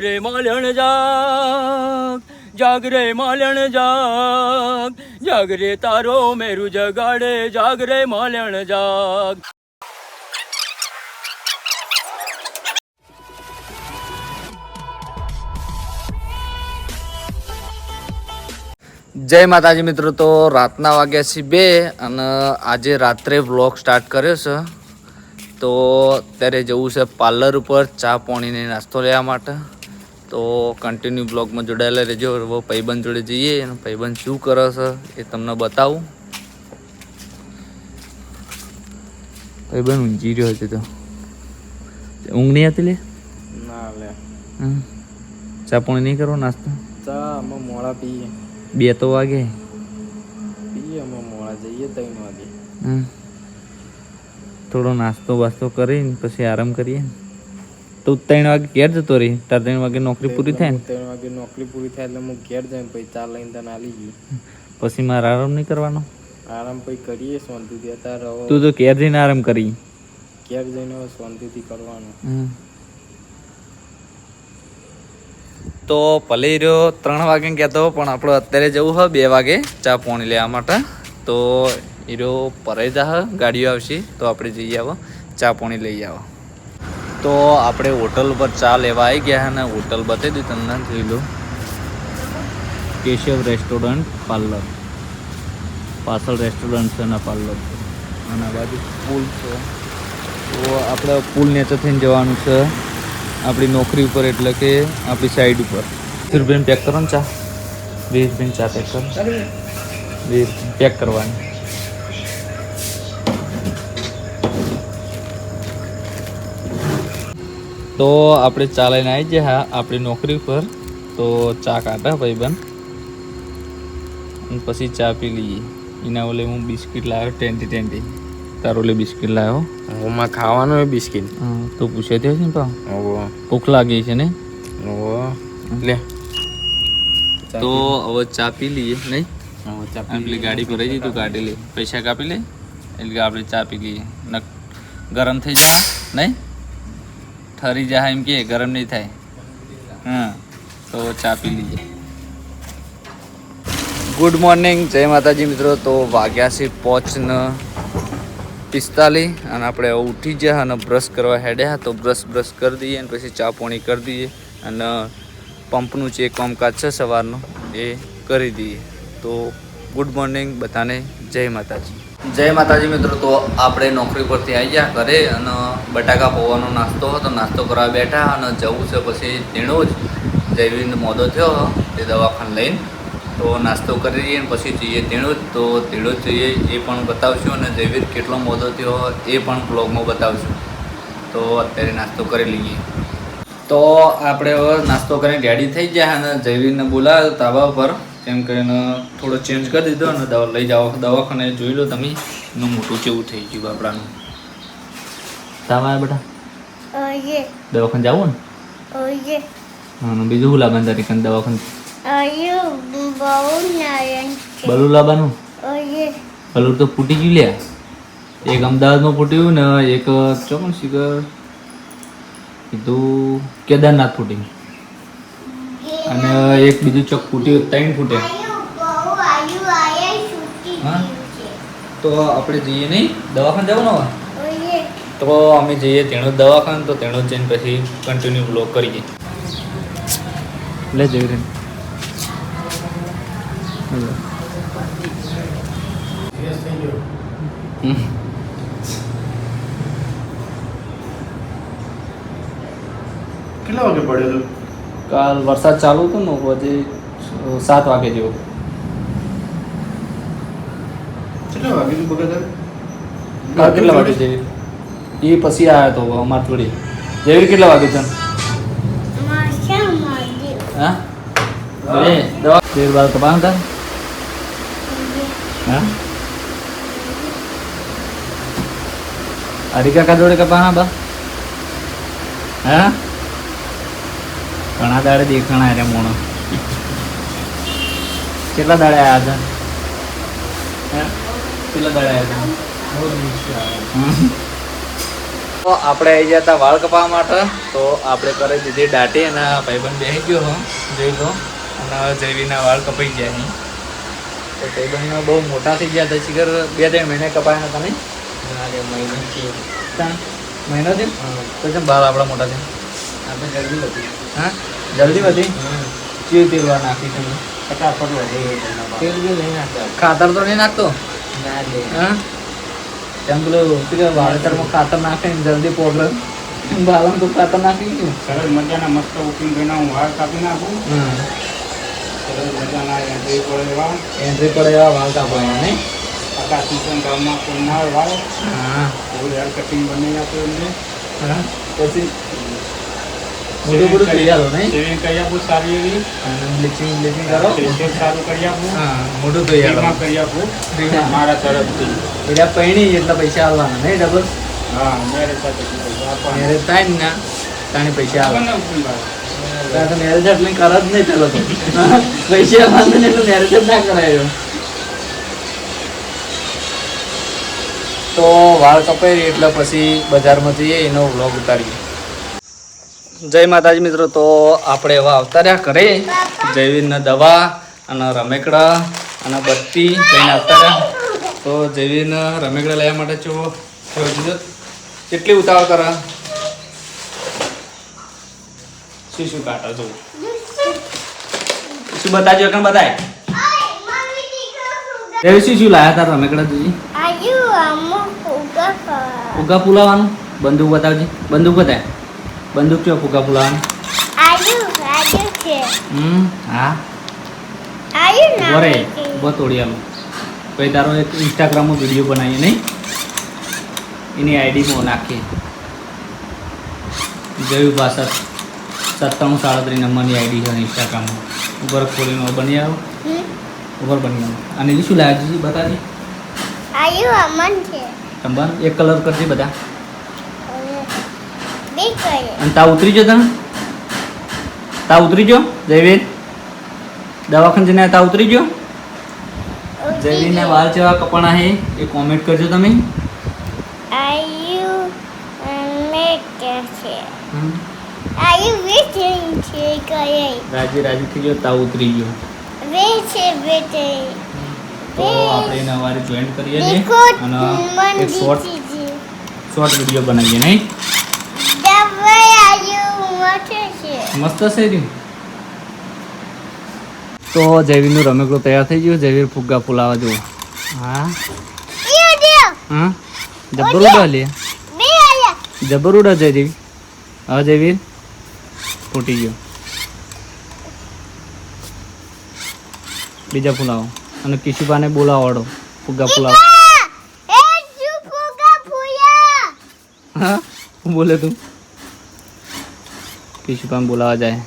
રે માલણ જાગ, જાગ રે માલણ જાગ, જાગ રે તારો મેરુ જગાડે, જાગ રે માલણ જાગ. જય માતાજી મિત્રો. તો રાતના વાગ્યા છે 2 અને આજે રાત્રે વ્લોગ સ્ટાર્ટ કર્યો છે. તો અત્યારે જવું છે પાર્લર ઉપર ચા પાણીને નાસ્તો લેવા માટે. તો કન્ટિન્યુ બ્લોગમાં જોડાયેલા રહેજો. હવે ભાઈબંધ જોડે જઈએ અને ભાઈબંધ શું કરે છે એ તમને બતાવું. ભાઈબંધ ઊંઘી રહ્યો છે. તો ઊંઘ નહીં આવતી લે? ના લે, ચા પાણી નહીં કરો? નાસ્તો ચા અમે મોડા પીએ. 2 તો વાગે પીએ અમે મોડા, જઈએ 3 વાગે. થોડો નાસ્તો બાસ્તો કરીને પછી આરામ કરીએ. તો 3 વાગે ઘેર જતો રહી? તાર 3 વાગે નોકરી પૂરી થાય ને? 3 વાગે નોકરી પૂરી થાય એટલે હું ઘેર જઈને પછી ચા લઈને તને આલી ગઈ. પછી મારે આરામ નહીં કરવાનો? આરામ પછી કરીએ શાંતિથી. અત્યારે તું તો ઘેર જઈને આરામ કરી? ઘેર જઈને હવે શાંતિથી કરવાનું. તો ભલે રહ્યો 3 વાગે કહેતો, પણ આપણે અત્યારે જવું હોય 2 વાગે ચા પાણી લેવા માટે. તો એ રહ્યો પરાઈ જા, ગાડીઓ આવશે તો આપણે જઈ આવો, ચા પાણી લઈ આવો. તો આપણે હોટલ પર ચા લેવા આવી ગયા અને હોટલ બતાવી દઉં તમને, જોઈ લો. કેશવ રેસ્ટોરન્ટ પાર્લર, પાછળ રેસ્ટોરન્ટ છે અને પાર્લર છે અને આ બાજુ પુલ છે. તો આપણે પુલ નીચે થઈને જવાનું છે આપણી નોકરી ઉપર, એટલે કે આપણી સાઈડ ઉપર. 20 રૂપિયાની પેક કરો ને ચા. 20 રૂપિયાની ચા પેક કરો. 20 પેક કરવાની. તો આપણે ચા લઈને આવી ગયા આપણી નોકરી ઉપર. તો ચા કાઢા ભાઈબંધ અને પછી ચા પી લઈએ. એના ઓલે હું બિસ્કિટ લાવ્યો, ટેન્ટી. તારો ઓલે બિસ્કિટ લાવ્યો. ઓમાં ખાવાનું હોય બિસ્કિટ? તો પૂછે છે ને પા, ભૂખ લાગી છે ને? લે તો હવે ચા પી લઈએ. નહીં આપણી ગાડી પર રહી તું કાઢી લે, પૈસા કાપી લે એટલે આપણે ચા પી લઈએ. ગરમ થઈ જાય નહીં, ઠરી જાય એમ કે ગરમ નહીં થાય. તો ચા પી લઈએ. ગુડ મોર્નિંગ, જય માતાજી મિત્રો. તો વાગ્યા છે 5:45 અને આપણે ઉઠી ગયા અને બ્રશ કરવા હેડ્યા. તો બ્રશ કરી દઈએ અને પછી ચા પાણી કરી દઈએ અને પંપનું જે કામકાજ છે સવારનું એ કરી દઈએ. તો ગુડ મોર્નિંગ બધાને, જય માતાજી. જય માતાજી મિત્રો. તો આપણે નોકરી પરથી આવી ગયા ઘરે અને બટાકા પૌવાનો નાસ્તો હતો, નાસ્તો કરવા બેઠા અને જવું છે પછી તેણો જ જયવીરને મોદો થયો તે દવાખાને લઈને. તો નાસ્તો કરી દઈએ અને પછી જઈએ તેણો જ. તો તેણો જ જઈએ એ પણ બતાવશું અને જયવીર કેટલો મોદો થયો એ પણ બ્લોગમાં બતાવશું. તો અત્યારે નાસ્તો કરી લઈએ. તો આપણે હવે નાસ્તો કરીને રેડી થઈ ગયા અને જયવીરને બોલાવ્યો ધાબા પર, કેમ કરીને થોડો ચેન્જ કરી દીધો અને દવા લઈ જાઓ દવાખાને. જોઈ લો તમે એનું મોટું કેવું થઈ ગયું બાપડાનું. તમારે બેટા દવાખાને જવું ને? હા, બીજું શું લાવવાનું તારી કાન દવાખાને? બલૂન લાવવાનું? બલૂન તો ફૂટી ગયું લ્યા. એક અમદાવાદમાં ફૂટ્યું ને એક ચોકન શિખર કીધું કેદારનાથ ફૂટી, અને એક બીજું ચોક ફૂટ્યું, 3 ફૂટે. હા, તો આપણે જઈએ નહીં દવાખાને જવાનું હવે? તો અમે જઈએ તેણો દવાખાને. તો તેણો જઈને પછી કન્ટિન્યુ બ્લોગ કરીએ. લે જઈ રહી કેટલા વાગે પડ્યો હતો? કાલ વરસાદ ચાલુ હતો ને, પછી 7 વાગે જેવો. કેટલા વાગે તું બગા? કાલ કેટલા વાગે જેવી? એ પછી આવ્યો તો અમાર થોડી. જેવી કેટલા વાગે છે? હા, દવા 12 કપાણ હતા. હા, હરી કાકા જોડે કપાણા બા? હા, ઘણા દાડે દેખાણા રે મોણો. કેટલા દાડે આવ્યા હતા? કેટલા દાડે આવ્યા હતા? તો આપણે આવી ગયા હતા વાળ કપાવવા માટે, તો આપણે કરી દીધી દાટી અને ભાઈબંધ બેસી ગયો હો જોઈ લો, અને જયવીના વાળ કપાઈ ગયા અહીં. તો ભાઈબંધના બહુ મોટા થઈ ગયા હતા, શિખર 2-3 મહિને કપાયા હતા નહીં? મહિનો છે તો કેમ બાલ આપણા મોટા છે? હા જલ્દી વધી કેવી તેલવા નાખી તમે? ખાતર તો નહીં નાખતો? હા એમ પેલું વાળતરમાં ખાતર નાખે ને જલ્દી પોગળે, બાલમ તો ખાતર નાખી ગયું. સરસ મજાના મસ્ત ઉકીને ભાઈના હું વાળ કાપી નાખું. સરસ મજાના એન્ટ્રી પડે એવા વાળ કાપવાના નહીં? આખા કિચન ગામમાં કોઈ ના હોય વાળ હા એવું હેર કટિંગ બનાવી આપે એમને. હા પછી મોટું બધું કરી આલો નહીં? શેવિંગ કરી આપું સારી એવી, અને બ્લીચિંગ કરો. ફેશિયલ સારું કરી આપું, હા મોટું થઈ આલો. ફ્રીમાં કરી આપું મારા તરફથી. એટલે પૈણી એટલા પૈસા આવવાના નહીં? ડબલ હા મેરેજ સાથે મેરેજ થાય ને ના તાણે પૈસા આવે. ત્યાં તો મેરેજ એટલે કર જ નહીં પેલો તો પૈસા વાંધો ને એટલું મેરેજ જ ના કરાયો. તો વાળ કપાઈ એટલે પછી બજારમાં જઈએ એનો વ્લોગ ઉતારીએ. જય માતાજી મિત્રો, તો આપણે એવા આવતા રહ્યા ઘરે. જયવીરને દવા અને રમેકડા અને બત્તી લઈને આવતા રહ્યા. તો જયવીરને રમેકડા લેવા માટે કેટલી ઉતાવળ કરે? શું કાઢો છો? શું બતાજો કે બતાય? એવી શું લાયા તાર રમેકડા તુજી? ફુગા ફુલાવાનું? બંદૂક બતાવજે. બંદૂક બતાય. બંદૂક છે ફુગા ફુલાવાનું? હા બરે બહુ તોડી આલું. પછી તારો એક ઇન્સ્ટાગ્રામમાં વિડીયો બનાવીએ નહીં? એની આઈડીમાં નાખીએ. જયું 9237 નંબરની આઈડી છે ઇન્સ્ટાગ્રામમાં. ઉપર ખોલીને બની આવો. ઉપર બની આવો. અને એ શું લાગે છે બતાવી? સંભાળ એક કલર કરજે બધા. અને તા ઉતરી જો તમે? તા ઉતરી જો જયવીર? દવાખાને જઈને તા ઉતરી જો? જયવીરના વાળ જેવા કપાણા હે એ કોમેન્ટ કરજો તમે. રાજી રાજી થઈ ગયો, તા ઉતરી ગયો. તો આપણે એને વારે જોઈન કરીએ છીએ અને એક શોર્ટ વિડીયો બનાવીએ નહીં? મસ્ત છે રહ્યું. તો જયવીરનું રમેકડું તૈયાર થઈ ગયું. જયવીર ફુગ્ગા ફુલાવા જવું. હા હા જબર ઉડા લે, જબર ઉડા જયવીર. હા જયવીર ફૂટી ગયો. બીજા ફુલાવો અને કિશુભાને બોલાવાડો ફુગ્ગા ફુલાવો. હા બોલે તું? કિશુભાને બોલાવા જાય.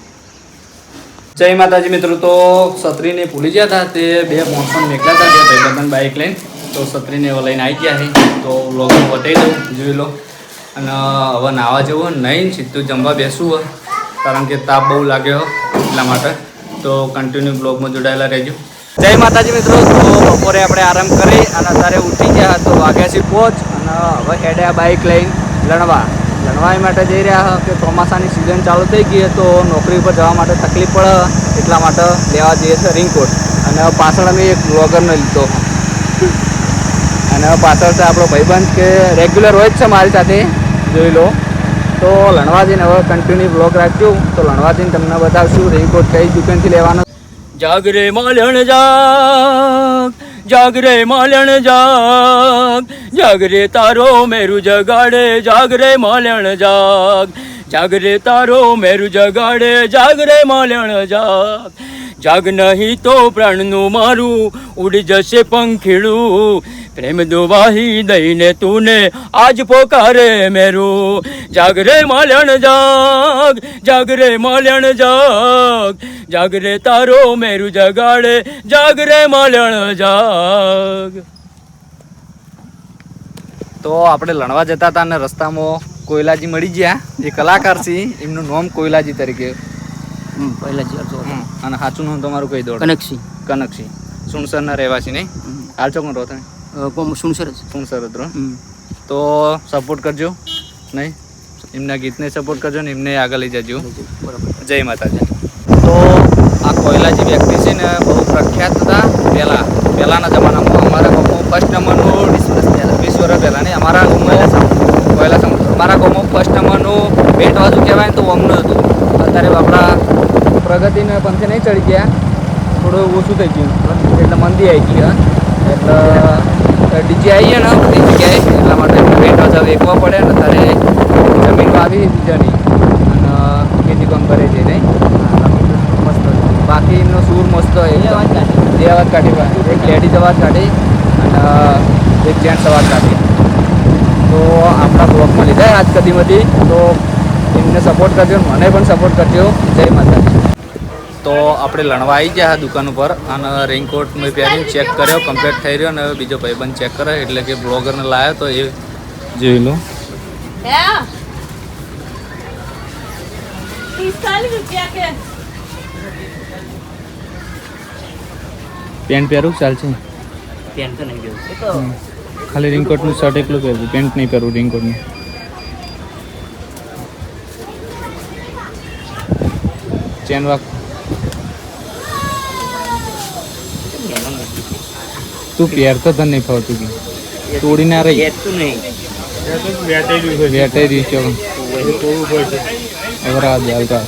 જય માતાજી મિત્રો, તો છત્રીને ભૂલી ગયા હતા. તે 2 મોણસોને મેકલા હતા, 2 ભાઈબંધ બાઈક લઈને. તો છત્રીને હવે લઈને આવી ગયા છે. તો વ્લોગમાં બતાવી દઉં, જોઈ લો. અને હવે નાવા જવું નહીં, સીધું જમવા બેસવું હોય, કારણ કે તાપ બહુ લાગ્યો એટલા માટે. તો કન્ટિન્યુ બ્લોગમાં જોડાયેલા રહેજો. જય માતાજી મિત્રો, તો બપોરે આપણે આરામ કરી અને અત્યારે ઉઠી ગયા. તો વાગ્યા છે 5 અને હવે હેડ્યા બાઈક લઈને લણવા માટે જઈ રહ્યા. કે ચોમાસાની સિઝન ચાલુ થઈ ગઈ તો નોકરી પર જવા માટે તકલીફ પડે એટલા માટે લેવા જઈએ છીએ રેઇનકોટ. અને પાછળ અમે એક વ્લોગરને લીધો અને પાછળ છે આપણો ભાઈબંધ કે રેગ્યુલર હોય જ છે મારી સાથે, જોઈ લો. તો લણવા જઈને હવે કન્ટિન્યુ વ્લોગ રાખજો. તો લણવા જઈને તમને બતાવશું રેઇનકોટ કઈ દુકાનથી લેવાનો. જાગ રે માલણ જાગ, જાગ રે માલણ જાગ, જાગ રે તારો મેરું જગાડે, જાગ રે માલણ જાગ, જાગ રે તારો મેરું જગાડે, જાગ રે માલણ જાગ. જાગ નહીં તો પ્રાણનું મારું ઉડી જશે પંખીડું, પ્રેમ દુવાહી દઈને તુને આજ પોકારે મેરું. જાગ રે માલણ જાગ, જાગ રે માલણ જાગ, જાગ રે તારો મેરું જગાડે, જાગ રે માલણ જાગ. તો આપણે લણવા જતા હતા અને રસ્તામાં કોયલાજી મળી ગયા, જે કલાકાર છે એમનું નામ કોયલાજી તરીકે. અને સાચું નામ તમારું કહી દો. કનકસિંહ સુણસરના રહેવાસી નહીં? હાલ ચોકનો રહો તમે? સુણસર જ રહો. તો સપોર્ટ કરજો નહીં એમના ગીતને સપોર્ટ કરજો ને એમને આગળ લઈ જજો. બરાબર. જય માતાજી. તો આ કોયલા જે વ્યક્તિ છે ને બહુ પ્રખ્યાત હતા પહેલાંના જમાનામાં. અમારા ગામમાં ફર્સ્ટ નંબરનું 20 વર્ષ પહેલાં નહીં અમારા ગામમાં કોયલા અમારા ગામમાં ફર્સ્ટ નંબરનું બેટ બાજુ કહેવાય ને તો ઓમનું હતું. અત્યારે આપણા પ્રગતિને પંથે નહીં ચડી ગયા, થોડું ઓછું થઈ ગયું એટલે મંદી આવી ગઈ. એટલે ડીજે આવીએ ને બધી જગ્યાએ એટલા માટે બેટ બાજુ વેચવા પડે ને અત્યારે જમીન આવી બીજાની અને ખેતી કામ કરે છે નહીં. મસ્ત બાકી એમનો સૂર મસ્ત હોય. બે અવાજ કાઢી, એક લેડીઝ અવાજ કાઢી અને એક જેન્ટ્સ અવાજ કાઢી. તો આપણા બ્લોગમાં લીધા આજ કદીમાંથી. તો એમને સપોર્ટ કરજો, મને પણ સપોર્ટ કરજો. જય માતાજી. તો આપણે લણવા આવી ગયા દુકાન ઉપર અને રેઇનકોટ મેં પહેરીને ચેક કર્યો, કમ્પ્લીટ થઈ રહ્યો. અને હવે બીજો ભાઈબંધ ચેક કરે એટલે કે બ્લોગરને લાવ્યો તો એ જોઈ લો. 40 રૂપિયા કે પેન્ટ પહેરું ચાલશે? પેન તો નહીં ગયું. ખાલી રેઇનકોટનું શર્ટ એકલું પહેરવું, પેન્ટ નહીં પહેરવું રેઇનકોટનું. ચેન વાક તું પહેરતો તને નહીં ફાવતું કે તોડી ના રહી તું નહીં. વેટાઈ રહ્યું છે હવે રાહ ચાલતા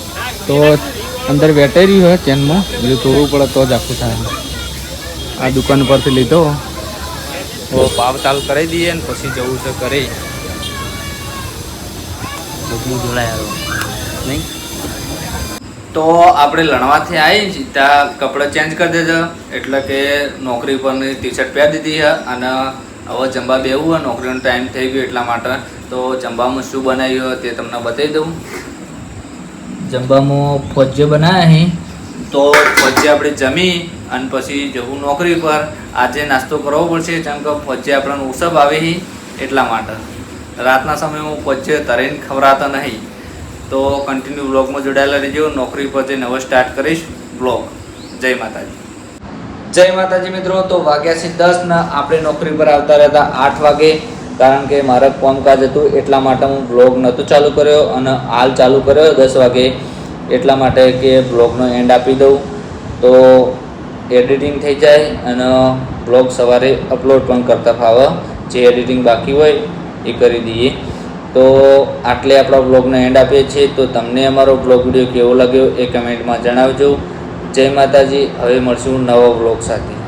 તો અંદર વેટાઈ રહ્યું હોય ચેનમાં, બીજું તોડવું પડે તો જ આખું થાય. આ દુકાન પરથી લીધો તો ભાવ ચાલ કરી દઈએ ને પછી જવું છે કરે. બધું જોડાયા નહીં. તો આપણે લણવાથી આવી ત્યાં કપડાં ચેન્જ કરી દેજો એટલે કે નોકરી પરની ટી શર્ટ પહેરી દીધી છે અને હવે જમવા બેવું હોય, નોકરીનો ટાઈમ થઈ ગયો એટલા માટે. તો જમવામાં શું બનાવ્યું હોય તે તમને બતાવી દઉં. જમવામાં ફોજ્જો બનાવ્યા અહીં. તો ફોજ્જે આપણે જમી અને પછી જવું નોકરી પર. આજે નાસ્તો કરવો પડશે કેમ કે ફોજ્જે આપણને ઉસબ આવે એટલા માટે. રાતના સમયે હું ફોજ્જે તરીને ખવડાતા નહીં. તો કન્ટિન્યુ બ્લોગમાં જોડાયેલા રહેજો. નોકરી પર જઈને હવે સ્ટાર્ટ કરીશ બ્લોગ. જય માતાજી. જય માતાજી મિત્રો. તો વાગ્યા છે 10 ને આપણે નોકરી પર આવતા રહેતા 8 વાગે, કારણ કે મારા કામકાજ હતું એટલા માટે હું બ્લોગ નહોતો ચાલુ કર્યો અને હાલ ચાલુ કર્યો 10 વાગે એટલા માટે કે બ્લોગનો એન્ડ આપી દઉં તો એડિટિંગ થઈ જાય અને બ્લોગ સવારે અપલોડ પણ કરતા ફાવે. જે એડિટિંગ બાકી હોય એ કરી દઈએ. તો આટલે આપણા બ્લોગનો એન્ડ આપીએ છીએ. તો તમને અમારો બ્લોગ વિડીયો કેવો લાગ્યો એ કમેન્ટમાં જણાવજો. જય માતાજી. હવે મળશું નવો બ્લોગ સાથે.